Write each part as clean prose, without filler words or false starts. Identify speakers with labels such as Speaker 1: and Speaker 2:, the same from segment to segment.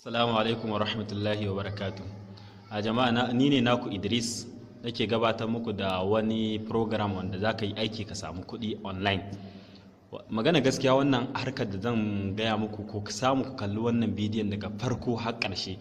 Speaker 1: Assalamu alaikum wa rahmatullahi wa barakatuh. A jama'a ni ne naku Idris nake gabatar muku da wani program wanda za ka yi aiki ka samu kuɗi online. Magana gaskiya wannan harkar da zan gaya muku ko ka samu ku kalli wannan bidiyon daga farko har ƙarshe.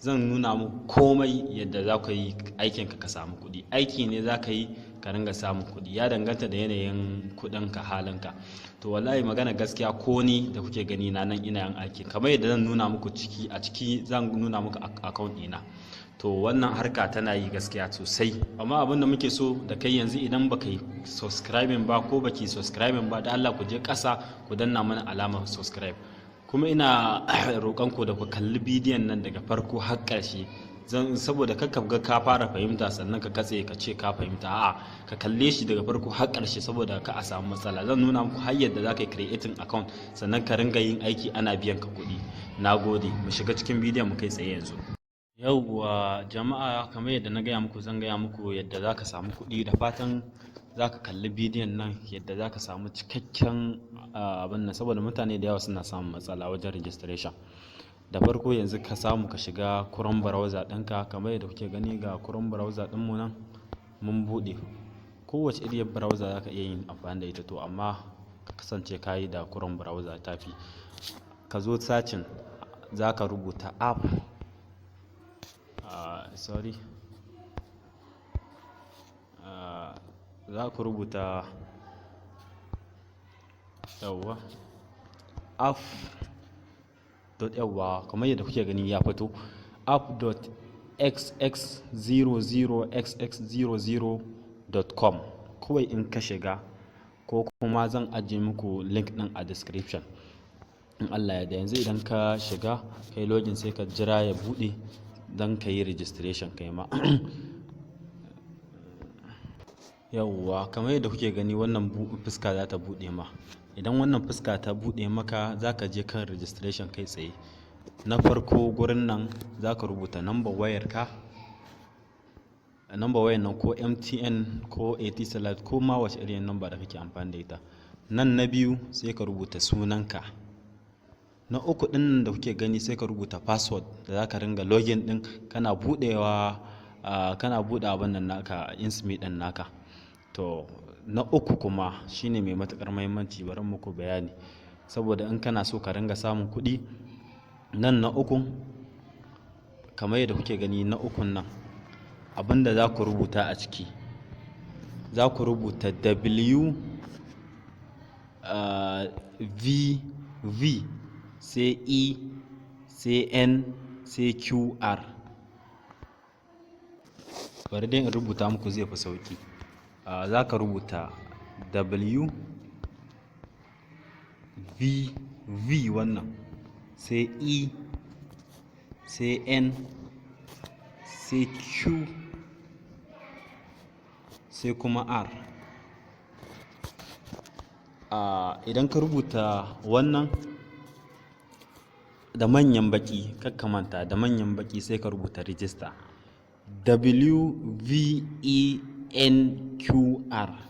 Speaker 1: Zan nuna muku komai yadda za ka yi aikinka ka samu kuɗi. Aiki ne za ka yi ka ringa samun kuɗi, ya danganta da yanayin kuɗinka halinka. To wallahi magana gaskiya ko ni da kuke gani na nan ina yin aiki kamar yadda zan nuna muku a ciki zan nuna muku account ɗina. To wannan harka tana yi gaskiya sosai, amma abin da muke so da kai yanzu idan baka yi subscribing ba ko baki subscribing ba da Allah ku je ƙasa ku danna mana alamar subscribe. Kuma ina roƙon ku da ku kalli bidiyon nan daga farko har ƙarshe, saboda kakka ga ka fara fahimta sannan ka katse ka ce ka fahimta, a'a ka kalle shi daga farko har ƙarshe saboda ka a samu matsala. Zan nuna muku har yadda za ka yi creating account sannan ka ringa yin aiki ana biyan ka kuɗi. Nagode, mu shiga cikin bidiyon mu kai tsaye yanzu. Yauwa jama'a, kamar yadda na gaya muku zan gaya muku yadda za ka samu kuɗi. Da fatan za ka kalli bidiyon nan yadda za ka samu cikakken abin nan, saboda mutane da yawa suna samun matsala wajen registration. Da farko yanzu ka samu ka shiga Chrome browser ɗinka, kamar yadda kuke gani ga Chrome browser ɗinmu nan mun buɗe. Kowace iriyar browser za ka iya yin amfani da ita, to amma ka kasance ka yi da Chrome browser tafi. Ka zo searching za ka rubuta app, za ku rubuta yawwa app dot yawwa kamar yadda kuke gani ya fito app.xx00xx00.com. kawai in ka shiga, ko kuma zan ajiye muku link din a description in Allah ya da. Yanzu idan ka shiga kai login sai ka jira ya bude dan ka yi registration kai ma. Yawwa kamar yadda kuke gani wannan fuska za ta bude ma. Idan wannan fuska ta bude maka za ka je kan registration kai tsaye. Na farko gurin nan za ka rubuta number wayarka, number wayar nan ko MTN ko Etisalat ko ma wace irin number da kake amfani da ita. Nan na biyu sai ka rubuta sunanka. Na uku din da kuke gani sai ka rubuta password da za ka ringa login din kana budewa, kana bude abin nan naka insmi din naka. To na uku kuma shine mai matukar muhimmanci, bari muku bayani saboda in kana so ka ringa samun kuɗi. Nan na uku kamar yadda kuke gani, na ukun nan abinda za ku rubuta a ciki, za ku rubuta WVV sai E sai N sai QR. Bari dai in rubuta muku zai fi sauki. Za ka rubuta WVV wannan sai E sai N sai Q sai kuma R. Idan ka rubuta wannan da manyan baki, kakka manta da manyan baki, sai ka rubuta register WVENQR,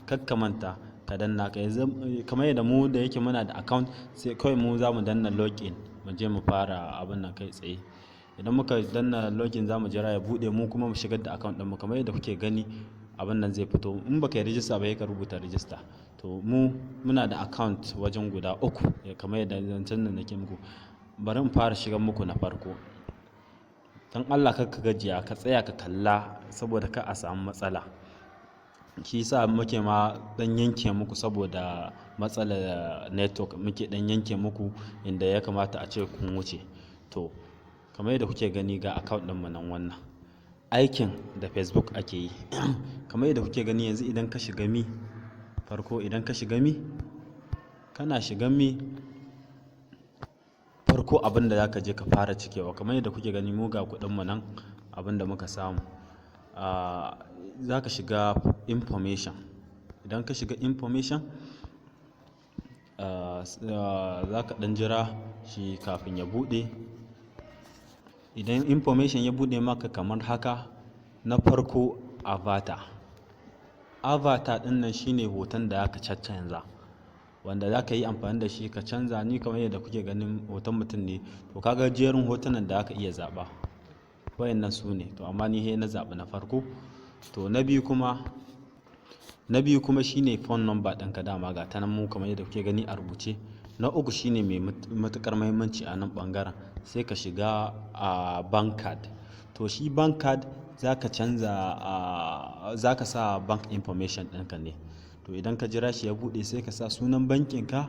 Speaker 1: kakka manta ka danna ka. Kamar yadda mu da yake muna da account sai kawai mu za mu danna login mu je mu fara abin nan kai tsaye. Idan muka danna login za mu jira ya bude, mu kuma mu shigar da account ɗinmu. Kamar yadda kuke gani abin nan zai fito. In baka yi register ba sai ka rubuta register. To muna da account wajen guda 3 kamar yadda zancen nan nake muku. Bari in fara shigar muku na farko. Dan Allah kar ka gajiya, ka tsaya ka kalla saboda ka a samu matsala. Shi yasa muke ma dan yanke muku saboda matsalar network, muke dan yanke muku inda ya kamata a ce kun wuce. To kamar yadda kuke gani ga account din mu nan, wannan aikin da Facebook ake yi. Kamar yadda kuke gani yanzu idan ka shiga mi farko, idan ka shiga mi, kana shiga mi farko abin da za ka je ka fara cikewa. Kamar yadda kuke gani mu ga kuɗin mu nan abin da muka samu. Za ka shiga information. Idan ka shiga information za ka ɗan jira shi kafin ya buɗe. Idan information ya buɗe maka kamar haka, na farko avatar ɗin nan shine hoton da aka caccanza, wanda za ka yi amfani da shi ka canza. Ni kamar yadda kuke ganin hoton mutum ne, to kaga jerin hotunan da aka iya zaɓa wayannan su ne, to amma ni na zaɓi na farko. To na biyu kuma shine phone number ɗinka, dama ga ta nan mu kamar yadda kuke gani a rubuce. Na uku shine mai matuƙar muhimmanci a nan ɓangaren, sai ka shiga a bank card. To shi bank card za ka canza, za ka sa bank information ɗinka ne. To idan ka jira shi ya buɗe sai ka sa sunan bankinka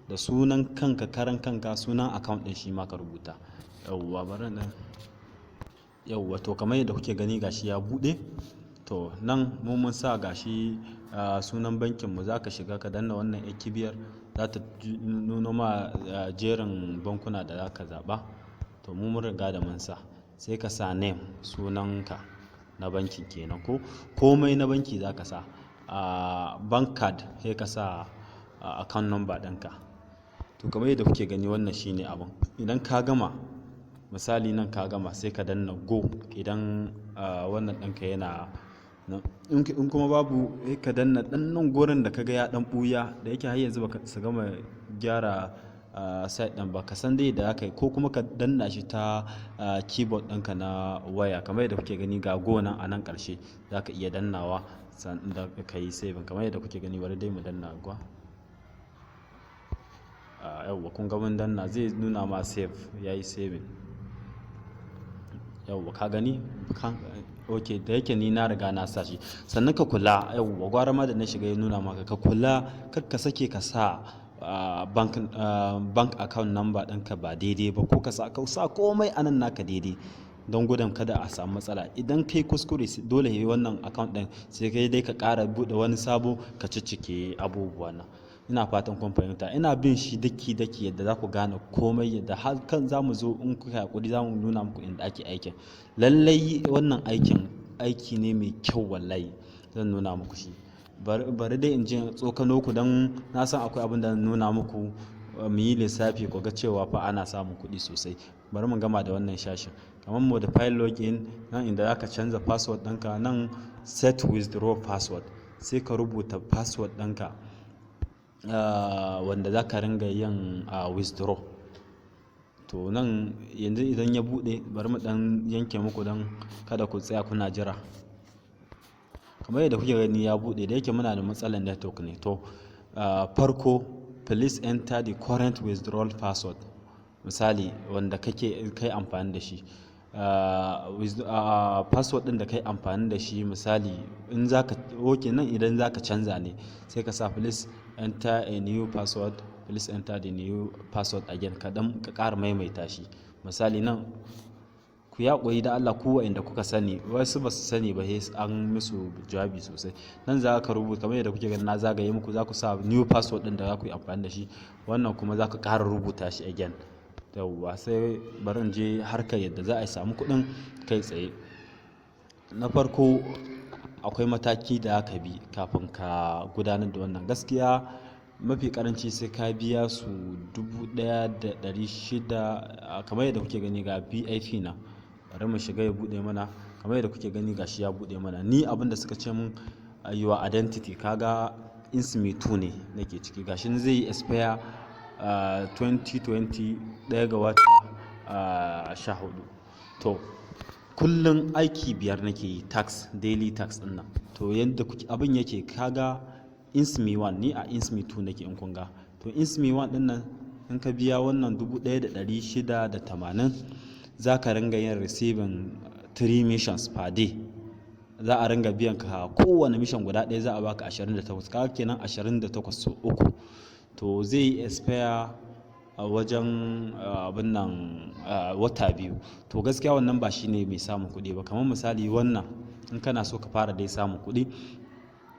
Speaker 1: da sunan kanka karan kanka, sunan account ɗin shi ma ka rubuta. Yawwa to kamar yadda kuke gani gashi ya buɗe. To nan mun sa gashi sunan bankinmu, za ka shiga ka danna wannan kibiyar, za ta nuno ma jerin bankuna da za ka zaɓa. To mun riga da mun sa, sai ka sa name, sunanka na bankin kenan, ko komai na banki za ka sa. Bank card sai ka sa account number ɗinka. To kamar yadda kuke gani wannan shine abin. Idan ka gama, misali nan ka gama, sai ka danna go idan wannan ɗinka yana nan. In kuma babu, ka danna ɗan nan gurin da kaga ya ɗan ɓuya, da yake har yanzu baka su gama gyara site ɗin ba, ka san dai da aka yi, ko kuma ka danna shi ta keyboard ɗinka na waya. Kamar yadda kuke gani ga go nan a nan ƙarshe, za ka iya dannawa da ka yi saving. Kamar yadda kuke gani, bari dai mu danna gwa. Yawwa kun ga mun danna, zai nuna ma save, ya yi saving. Yawwa ka gani, ok, da yake ni na riga na sa shi. Sannan ka kula, yawwa gwara ma da na shiga ya nuna maka, ka kula kar ka sake ka sa bank account number ɗinka ba daidai ba, ko ka sa komai anan naka daidai, don gudun kada a samu matsala. Idan kai kuskure dole yi wannan account ɗin, sai kai dai ka ƙara buɗe wani sabo ka ciccike abubuwa na. Ina fatan kun fahimta. Ina bin shi daki yadda za ku gane komai, yadda har kan za mu zo, in kuka haƙuri za mu nuna muku inda ake aikin. Lallai wannan aiki ne mai kyau, wallahi zan nuna muku shi. Bari dai in je tsokano ku, don na san akwai abin da nuna muku, mu yi lissafi ku ga cewa fa ana samun kuɗi sosai. Bari mu gama da wannan shashin. Kamar modify login, nan inda za ka canza password ɗinka, nan set withdraw password, sai ka rubuta password ɗinka wanda za ka ringa yin withdraw. To nan yanzu idan ya buɗe, bari mu ɗan yanke muku don kada ku tsaya kuna jira. Kamar yadda kuke gani ya buɗe, da yake muna da matsalar network ne. To farko, please enter the current withdrawal password, misali wanda kai amfani da shi. Password ɗin da kai amfani da shi, misali in zaka nan idan zaka canza ne, sai ka sa please enter a new password, please enter the new password again, ka ƙara maimaita shi. Misali nan ku ya koyi da Allah, ku wa'inda kuka sani, wasu ba su sani ba, sai an musu jawabi sosai. Nan za ka rubuta, kamar yadda kuke gani na zagaye muku, za ku sa new password ɗin da za ku yi amfani da shi. Wannan kuma za ka ƙara rubuta shi again. Yawwa sai bari in je harkar yadda za a samu kuɗin kai tsaye. Na farko, akwai mataki da aka bi kafin ka gudanar da wannan. Gaskiya mafi karanci sai ka biya su 1,600, kamar yadda kuke gani ga VIP na. Bari mu shiga ya buɗe mana. Kamar yadda kuke gani gashi ya buɗe mana. Ni abinda suka ce mun your identity, kaga insmi 2 ne nake ciki. Gashi zai yi expire 2020 ɗaya ga wata 14. To kullum aiki 5 nake yi, tax, daily tax ɗin nan. To yadda abin yake, kaga insmi 1, ni a insmi 2 nake in kunga. To insmi 1 ɗin nan, in ka biya wannan 1,680, za ka ringa yin receiving 3 missions per day. Za a ringa biyan ka kowane mission guda ɗaya, za a baka 28, kaga kenan 28 so 3. To zai yi expire a wajen abin nan wata 2. To gaskiya wannan ba shi ne mai samun kuɗi ba. Kamar misali wannan, in kana so ka fara dai samun kuɗi,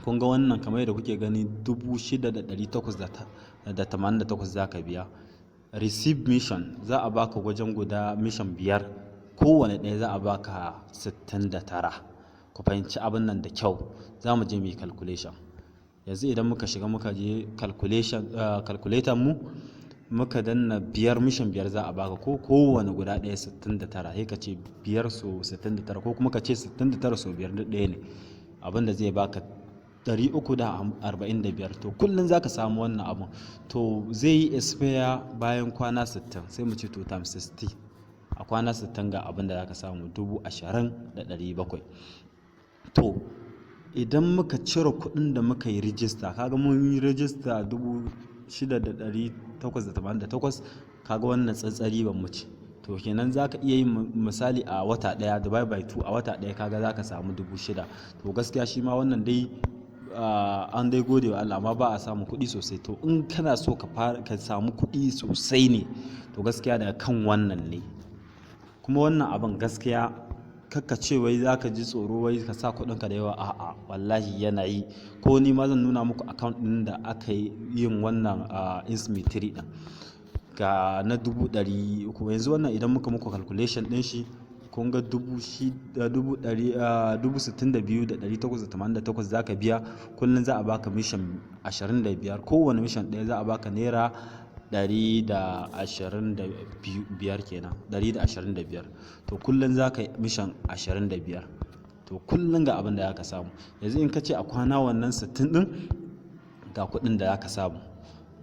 Speaker 1: kun ga wannan kamar yadda kuke gani 6,888 za ka biya. Receive mission za a baka wajen guda mission 5, kowane ɗaya za a baka 69. Ku fahimci abin nan da kyau. Za mu je mu yi calculation. Yanzu idan muka shiga muka je calculator mu, muka danna 5 mission 5 za a baka, ko kowane guda ɗaya 69, sai ka ce 5 so 69, ko kuma ka ce 69 so 5 ɗaya ne, abinda zai baka 345. to kullum za ka samu wannan abun, to zai yi expire bayan kwana 60, sai mu ce to times 60 a kwana 60 ga abin da za ka samu 20,700. to idan muka cire kuɗin da muka yi rijista, kaga mun yi rijista 6,888, kaga wannan tsantsari ban mu ci. to kenan za ka iya yin misali a wata ɗaya divide by 2 a wata ɗaya, kaga za ka samu 6,000. to gaskiya shi ma wannan dai an dai gode wa Allah, amma ba a samu kuɗi sosai. to in kana so ka samu kuɗi sosai ne, to gaskiya daga kan wannan ne. kuma wannan abin gaskiya kakka ce wai za ka ji tsoro wai ka sa kuɗinka da yawa, a'a wallahi yana yi. ko ni ma zan nuna muku account ɗin da aka yi yin wannan insmi 3 ɗin ga na 300. yanzu wannan idan muka muku calculation ɗin shi, kun ga 62,888 za ka biya. kullum za a baka mission 25, kowane mission ɗaya za a baka naira 125 kenan, 125. to kullum za ka yi mission 25, to kullum ga abin da za ka samu. yanzu in ka ce a kwana wannan 60 ɗin ga kuɗin da za ka samu,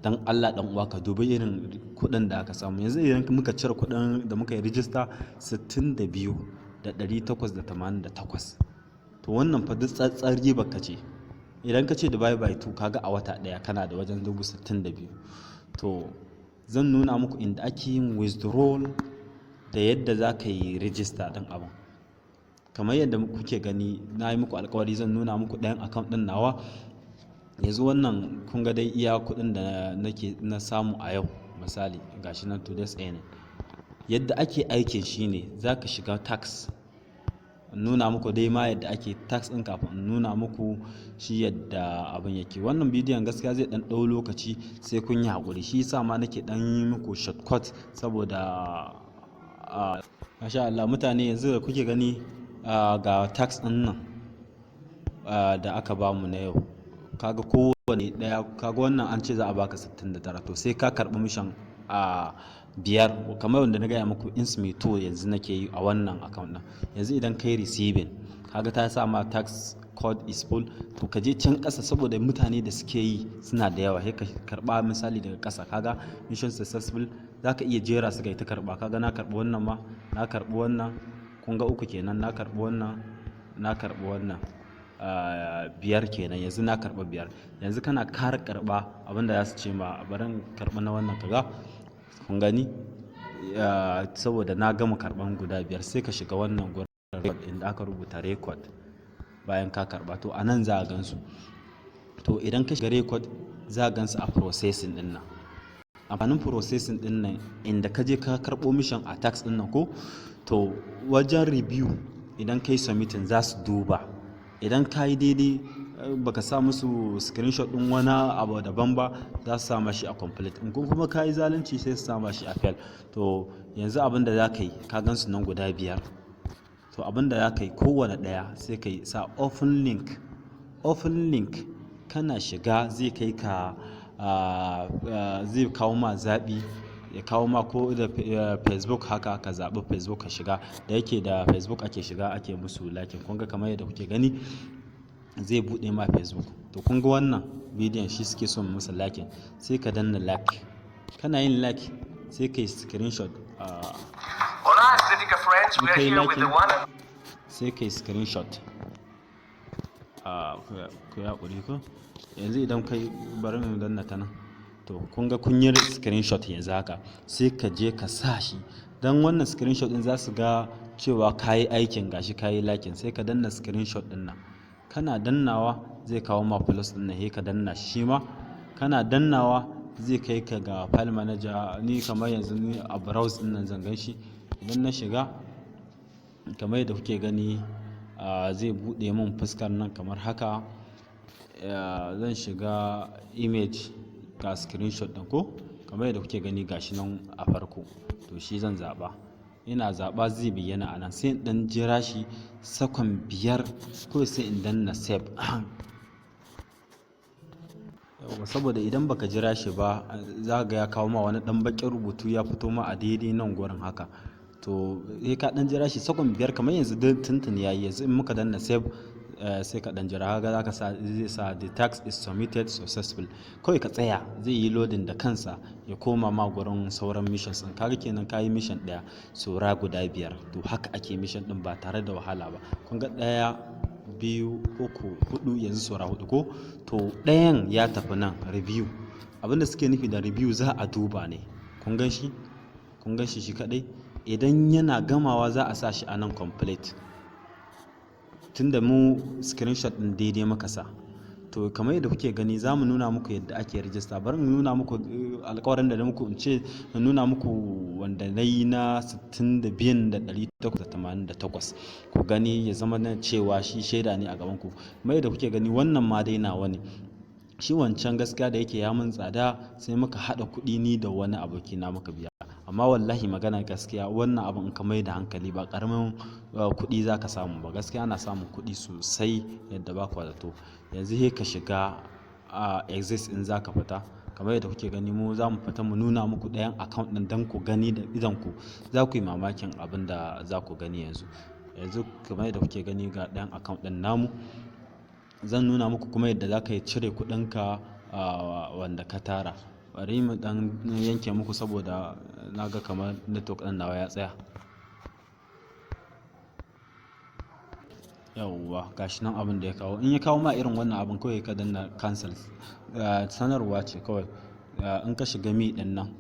Speaker 1: dan Allah dan uwa ka dubi irin kuɗin da aka samu. yanzu idan muka cire kuɗin da muka yi rijista 62,888, to wannan fa duk tsatsar riba ka ce. idan ka ce divide by 2, kaga a wata ɗaya kana da wajen 62,000. to zan nuna muku inda ake yin withdrawal da yadda za ka yi rijista ɗin abin. kamar yadda kuke gani, na yi muku alkawari zan nuna muku ɗayan account ɗin nawa. yanzu wannan kun ga dai iya kuɗin da na samu a yau, misali gashi nan today's earning. yadda ake aikin shine za ka shiga tax, nuna muku dai ma yadda ake tax ɗin kafin in nuna muku shi yadda abin yake. wannan bidiyon gaskiya zai ɗan ɗau lokaci, sai kun yi haƙuri, shi yasa ma nake ɗan yi muku shortcut, saboda masha Allah mutane yanzu da kuke gani ga tax ɗin nan da aka bamu na yau, kaga kowane daya, kaga wannan an ce za a baka 69, to sai ka karbi mission a 5, kamar wanda na gaya muku insmi 2 yanzu nake yi a wannan account din. yanzu idan kai receiving, kaga ta sa ma tax code is full, to ka je can kasa, saboda mutane da suke yi suna da yawa, sai ka karba misali daga kasa, kaga mission successful, zaka iya jera su ga ita karba. kaga na karbi wannan ma, na karbi wannan, kun ga 3 kenan, na karbi wannan, na karbi wannan 5 kenan. yanzu na karba 5. yanzu kana kar karba abinda za su ce ma barin karba na wannan, kaga kun gani, saboda na gama karban guda 5, sai ka shiga wannan gurin inda aka rubuta record. bayan ka karba, to anan za a gansu. to idan ka shiga record za a gansu a processing din nan. amfanin processing din nan, inda ka je ka karbo mission a tax din nan ko, to wajen review idan kai submitting za su duba. idan ka yi daidai, baka sa musu screenshot din wani abu daban ba, za su sama shi a complete. in kuma ka yi zalunci, sai su sama shi a fail. to yanzu abin da za ka yi, ka gansu nan guda 5. to abin da za ka yi, kowane ɗaya sai ka yi sa open link. open link kana shiga zai kai ka, zai kawo ma zaɓi, ya kawo ma ko da facebook, haka ka zaɓi facebook ka shiga. da yake da facebook ake shiga ake musu lakin, kun ga kamar yadda kuke gani zai buɗe ma facebook. to kun ga wannan bidiyon shi suke son musu lakin, sai ka danna like. kana yin like sai ka yi screenshot, sai ka yi screenshot. ku ya ƙuri ko yanzu idan kai, bari mu danna ta nan. to kun ga kun yi screenshot yanzu haka, sai ka je ka sa shi, don wannan screenshot din za su ga cewa ka yi aikin, gashi ka yi lakin. sai ka danna screenshot din nan, kana dannawa zai kawo ma plus din nan, sai ka danna shi ma. kana dannawa zai kai ka ga file manager. ni kamar yanzu ni a browse din nan zan gan shi. idan na shiga, kamar yadda kuke gani, zai buɗe min fuskar nan kamar haka. zan shiga image, ga screenshot ɗin ko, kamar yadda kuke gani gashi nan a farko. to shi zan zaɓa, ina zaɓa zai bayyana a nan, sai in ɗan jira shi sakon 5, ko sai in danna save. saboda idan baka jira shi ba, za ga ya kawo ma wani ɗan baƙin rubutu ya fito ma a daidai nan gurin haka. to sai ka ɗan jira shi sakon 5, kamar yanzu tuntun yayi. yanzu in muka danna save, sai ka dan jira ga zaka sa zai sa the tax is submitted successful. Kawai ka tsaya zai yi loading da kansa ya koma ma gurin sauran missions din. Kaga kenan kayi mission daya saura guda 5. To haka ake mission din ba tare da wahala ba. Kun ga 1 2 3 4 yanzu saura 4 ko? To ɗayan ya tafi nan review. Abinda suke nufi da review za a duba ne. Kun gan shi? Kun gan shi kadai? Idan yana gamawa za a sa shi a nan complete. Tunda mu screenshot din daidai muka sa. To kamar yadda kuke gani za mu nuna muku yadda ake register. Bari mu nuna muku alƙawarin da muku in ce nuna muku wanda na yi na 62,888 ku gani ya zama na cewa shi shaida ne a gaban ku. Kamar yadda kuke gani wannan ma dai nawa ne. Shi wancan gaskiya da yake ya mun tsada sai muka haɗa kuɗi ni da wani abokina muka biya. Amma wallahi magana gaskiya wannan abin in ka mai da hankali ba ƙaramin kuɗi za ka samu ba. Gaskiya ana samun kuɗi sosai yadda ba ku zato. Yanzu sai ka shiga exist in za ka fita. Kamar yadda kuke gani mu za mu fita mu nuna muku ɗayan account ɗin don ku gani da idan ku za ku yi mamakin abin da za ku gani yanzu. Yanzu kamar yadda kuke gani ga ɗayan account ɗin namu. Zan nuna muku kuma yadda za ka yi cire kuɗinka wanda ka tara. Bari mu dan yanke muku saboda na ga kamar network ɗin nawa ya tsaya. Yawwa gashi nan abin da ya kawo. In ya kawo ma irin wannan abin kawai ka danna cancel. Sanarwa ce kawai. In ka shiga mi ɗin nan.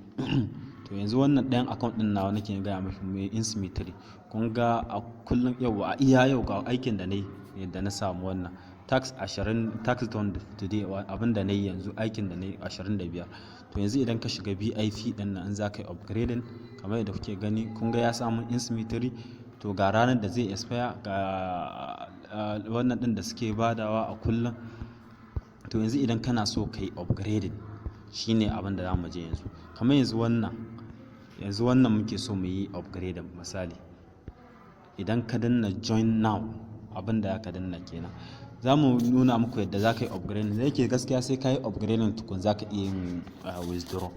Speaker 1: To yanzu wannan ɗayan account ɗin nawa nake gaya maki mai insymmetry. Kun ga a kullum yawwa a iya yau ga aikin da na yi yadda na samu wannan. Tax 20 tax done today abin da na yi yanzu aikin da na yi 25. To yanzu idan ka shiga VIP ɗin nan in za ka yi upgrading kamar yadda kuke gani kun ga ya samu insymmetry. To ga ranar da zai expire ga wannan ɗin da suke badawa a kullum. To yanzu idan kana so ka yi upgrading shine abin da za mu je yanzu. Kamar yanzu wannan muke so mu yi upgrading misali. Idan ka danna join now abin da ka danna kenan. Za mu nuna muku yadda za ka yi upgrading. Da yake gaskiya sai ka yi upgrading tukun za ka iya yin withdraw.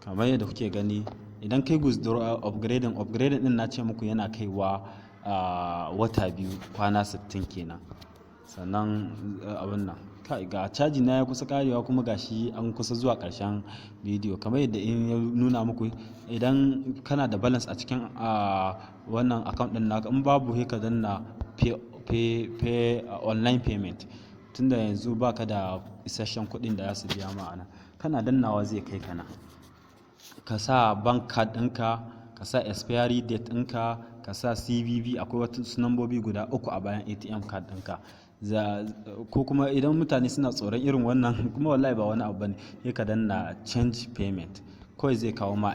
Speaker 1: Kamar yadda kuke gani idan kai withdraw upgrading din na ce muku yana kaiwa wata 2 kwana 60 kenan. Sannan abin nan ga caji na ya kusa karewa kuma gashi an kusa zuwa ƙarshen bidiyo. Kamar yadda in ya nuna muku idan kana da balance a cikin wannan account ɗin naka in babu sai ka danna pay online payment. Tunda yanzu baka da isasshen kuɗin da za su biya ma ana. Kana dannawa zai kai kana. Ka sa bank card ɗinka, ka sa expiry date ɗinka, ka sa CVV akwai wasu nambobi guda 3 a bayan ATM card ɗinka. Ko kuma idan mutane suna tsoron irin wannan kuma wallahi ba wani abu bane sai ka danna change payment. Kawai zai kawo ma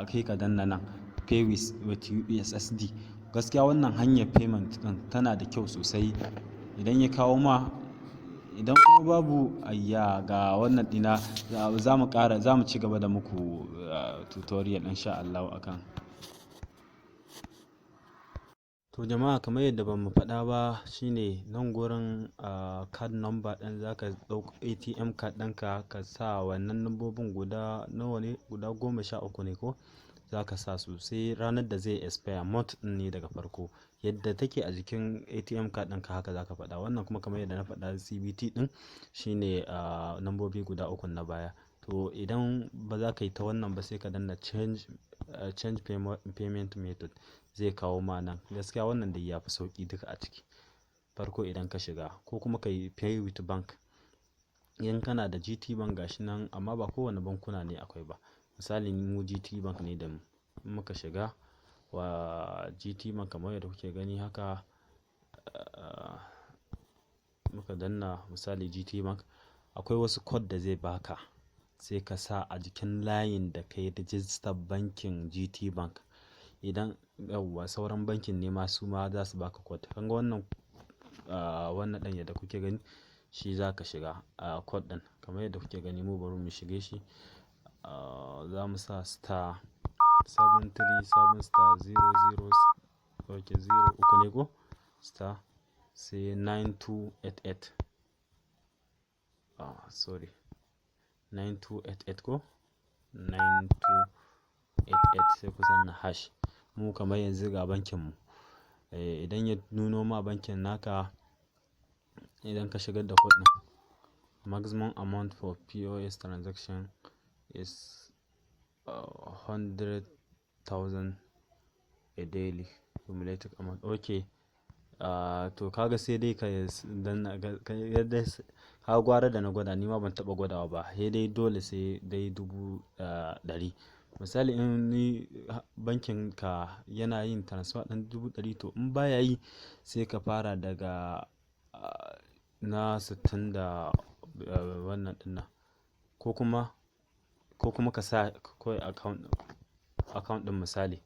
Speaker 1: kai ka danna nan pay with USSD. Gaskiya wannan hanyar payment ɗin tana da kyau sosai. Idan ya kawo ma idan kuma babu ayya ga wannan ɗina za mu ci gaba da muku tutorial insha Allah akan. To jama'a kamar yadda ban mu faɗa ba shine nan gurin card number ɗin za ka ɗauko ATM card ɗinka ka sa wannan lambobin guda nawa ne guda 13 ne ko za ka sa su sai ranar da zai expire month ɗin ne daga farko yadda take a jikin ATM card ɗinka haka za ka faɗa. Wannan kuma kamar yadda na faɗa CBT ɗin shine lambobi guda 3 na baya. To idan ba za ka yi ta wannan ba sai ka danna change payment method zai kawo ma nan. Gaskiya wannan da ya fi sauki duka a ciki. Farko idan ka shiga ko kuma ka yi pay with bank. Idan kana da GT bank gashi nan amma ba kowane bankuna ne akwai ba. Misali mu GT bank ne da mu. Muka shiga wa GT bank kamar yadda kuke gani haka muka danna misali GT bank akwai wasu code da zai baka sai ka sa a jikin layin da ka yi register bankin GT bank. Idan yawwa sauran bankin ne ma su ma za su baka code. Kanga wannan ɗan yadda kuke gani shi za ka shiga code ɗin kamar yadda kuke gani mu bari mu shige shi. Za mu sa star 737 star 00 ok 03 ne ko star sai 9288 sorry 9288 ko 9288 sai ku sanna hash. Mu kamar yanzu ga bankin mu idan ya nuno ma bankin naka idan ka shigar da code ɗin, maximum amount for POS transaction is 100,000 a daily cumulative amount. Okay. To kaga sai dai ka danna yadda ka gwara da na gwada, ni ma ban taba gwadawa ba, sai dai dole sai dai 100,000. Misali in ni bankin ka yana yin transfer ɗin 100,000, to in baya yi sai ka fara daga na 60 da wannan ɗin, ko kuma ka sa kawai account ɗin, misali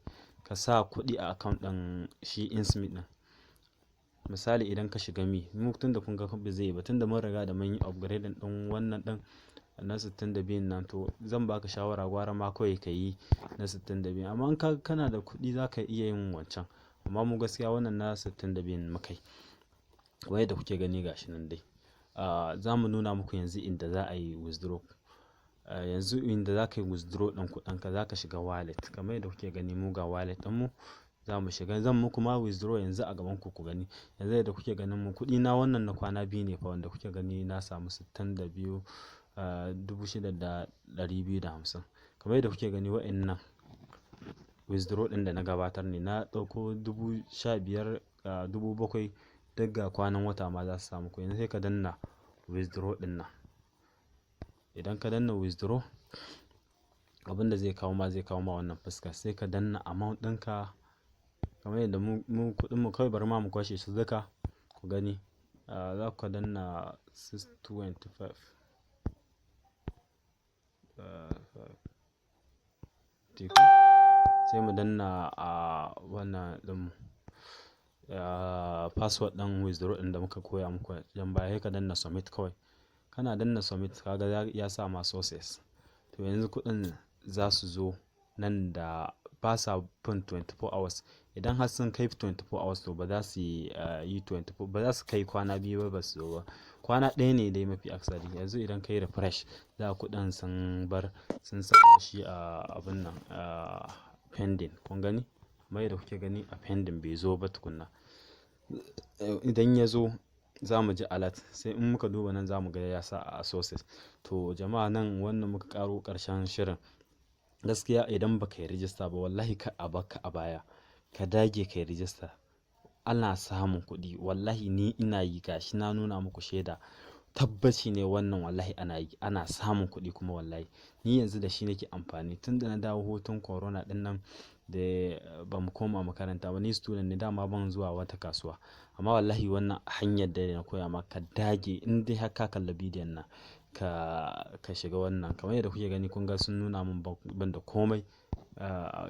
Speaker 1: ka sa kuɗi a account ɗin shi insmith ɗin. Misali idan ka shiga mu tun da kun ga ba zai yi ba, tun da mun riga da mun yi upgrading ɗin wannan ɗin na 62 nan, to zan baka shawara gwara ma kawai ka yi na 62. amma in kana da kuɗi za ka iya yin wancan, amma mu gaskiya wannan na 62 mukai. Wai da kuke gani gashi nan dai. Za mu nuna muku yanzu inda za a yi withdraw. Yanzu inda za ka yi withdraw ɗin kuɗinka, za ka shiga wallet kamar yadda kuke gani. mu ga wallet ɗinmu za mu shiga, zan muku ma withdraw yanzu a gaban ku gani. Yanzu yadda kuke ganin mu kuɗi na wannan na kwana biyu ne fa, wanda kuke gani na samu 62,650. kamar yadda kuke gani wa'annan withdraw ɗin da na gabatar ne, na ɗauko 15,000, 7,000 daga kwanan wata ma za su samu ku. Yanzu sai ka danna withdraw ɗin nan. Idan ka danna withdraw, abinda zai kawo ma wannan fuska, sai ka danna amount ɗinka kamar yadda mu kuɗin mu kawai bari ma mu kwashe su duka ku gani. Za ku danna 625, sai mu danna wannan ɗinmu password ɗin withdraw ɗin da muka koya muku jan baya. Ka danna submit kawai. Kana danna submit kaga ya sa ma sources. To yanzu kuɗin za su zo nan da ba sa fin 24 hours. Idan har sun kai 24 hours to ba za su yi 24, ba za su kai kwana biyu ba su zo ba. Kwana ɗaya ne dai mafi aksari. Yanzu idan ka yi refresh, za kuɗin sun saka shi a abin nan pending. Kun gani? Kamar yadda kuke gani a pending, bai zo ba tukunna. Idan ya zo za mu ji alert, sai in muka duba nan za mu ga ya sa a sources. To jama'a, nan wannan muka karo ƙarshen shirin. Gaskiya idan baka yi rijista ba, wallahi ka a baka a baya, ka dage ka yi rijista. Ana samun kuɗi, wallahi ni ina yi, gashi na nuna muku shaida, tabbaci ne wannan. Wallahi ana samun kuɗi kuma wallahi ni yanzu da shi nake amfani. Tun da na dawo hutun corona ɗin nan da ba mu koma makaranta ba, ni student ne dama, ban zuwa wata kasuwa. Amma wallahi wannan hanyar da na koya maka, dage in dai har ka kalla bidiyon nan ka shiga wannan. Kamar yadda kuke gani, kun ga sun nuna min ban da komai.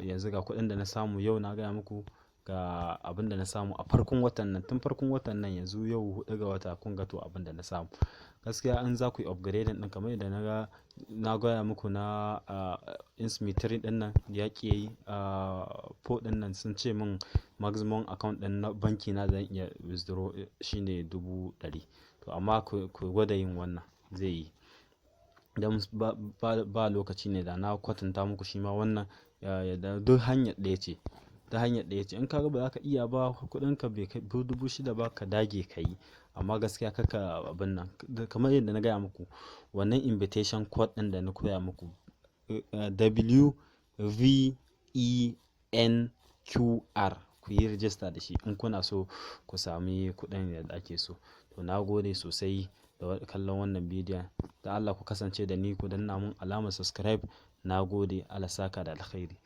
Speaker 1: Yanzu ga kuɗin da na samu yau, na gaya muku ga abin da na samu a farkon watan nan, tun farkon watan nan, yanzu yau 4 ga wata, kun ga to abin da na samu. Gaskiya an za ku yi upgrading ɗin kamar yadda na gaya muku na insmith 3 ɗin nan ya ƙi yi. 4 ɗin nan sun ce min maximum account ɗin na banki na zan iya withdraw shine 100,000. To amma ku gwada yin wannan, zai yi. Don ba lokaci ne da na kwatanta muku shi ma wannan. Duk hanyar ɗaya ce. In ka ga ba za ka iya ba, kuɗinka bai kai 6,000 ba, ka dage ka yi. Amma gaskiya kaka abin nan, kamar yadda na gaya muku, wannan invitation code ɗin da na koya muku, WVENQR, ku yi rijista da shi in kuna so ku sami kuɗin da ake so. To na gode sosai da kallon wannan bidiyon. Da Allah ku kasance da ni, ku danna mun alamar subscribe. Na gode. Allah saka da alkhairi.